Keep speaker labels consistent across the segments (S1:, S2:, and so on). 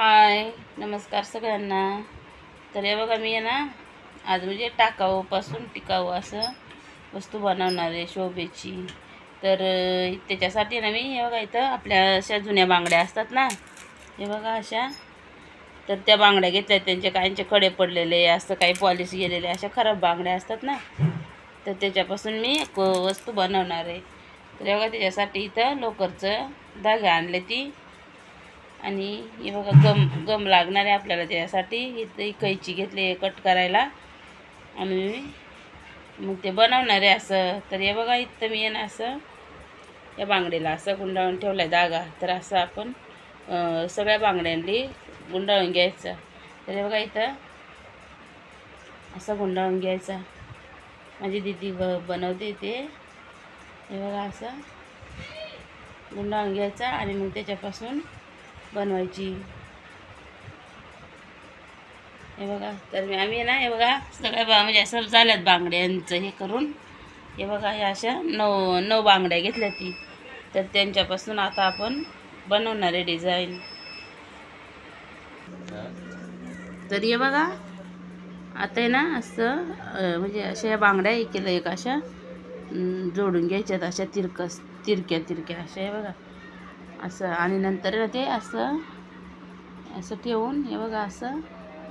S1: हाय, नमस्कार सगळ्यांना. तर हे बघा, मी आहे ना आज म्हणजे टाकाऊपासून टिकाऊ असं वस्तू बनवणार आहे शोभेची. तर त्याच्यासाठी ना मी हे बघा इथं आपल्या अशा जुन्या बांगड्या असतात ना, हे बघा अशा. तर त्या बांगड्या घेतल्या, त्यांचे काहींचे खडे पडलेले असं, काही पॉलिश गेलेले अशा खराब बांगड्या असतात ना, तर त्याच्यापासून मी एक वस्तू बनवणार आहे. तर हे बघा, त्याच्यासाठी इथं लोकरचं धागे आणले ती, आणि हे बघा गम लागणार आहे आपल्याला. त्यासाठी इथं कैची घेतली कट करायला, आणि मग ते बनवणार आहे असं. तर हे बघा, इथं मी आहे ना असं या बांगडीला असं गुंडाळून ठेवला आहे धागा. तर असं आपण सगळ्या बांगड्यांनी गुंडाळून घ्यायचं. तर हे बघा, इथं असं गुंडाळून घ्यायचा. माझी दीदी बनवते ते. हे बघा, असं गुंडाळून घ्यायचा आणि मग त्याच्यापासून बनवायची. हे बघा, तर आम्ही ना हे बघा सगळ्या म्हणजे असं झाल्यात बांगड्यांचं हे करून. हे बघा, ह्या अशा 9 बांगड्या घेतल्या ती. तर त्यांच्यापासून आता आपण बनवणार आहे डिझाईन. तर हे बघा, आता आहे ना असं म्हणजे अशा या बांगड्या एक अशा जोडून घ्यायच्यात, अशा तिरक्या अशा. हे बघा असं, आणि नंतर ना ते असं असं ठेवून हे बघा असं,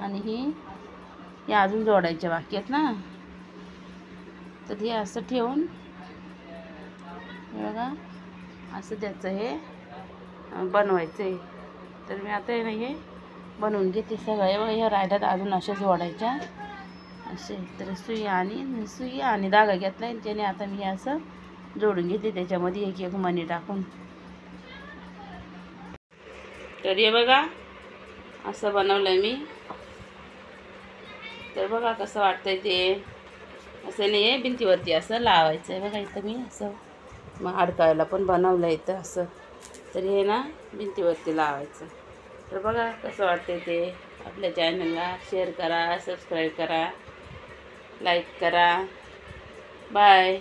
S1: आणि हे अजून जोडायच्या बाकी आहेत ना. तर हे असं ठेवून हे बघा असं त्याचं हे बनवायचं आहे. तर मी आता हे बनवून घेते सगळं. हे बघा, ह्या राहिल्यात अजून अशा जोडायच्या असे. तर सुई आणि धागा घेतला आणि त्याने आता मी असं जोडून घेते त्याच्यामध्ये एक मणी टाकून. तर हे बघा असं बनवलं मी. तर बघा कसं वाटतंय ते. असं नाही, भिंतीवरती असं लावायचं आहे. बघा इथं मी असं मग अडकायला पण बनवलं इथं असं. तर हे ना भिंतीवरती लावायचं. तर बघा कसं वाटतंय ते. आपल्या चॅनलला शेअर करा, सबस्क्राईब करा, लाईक करा. बाय.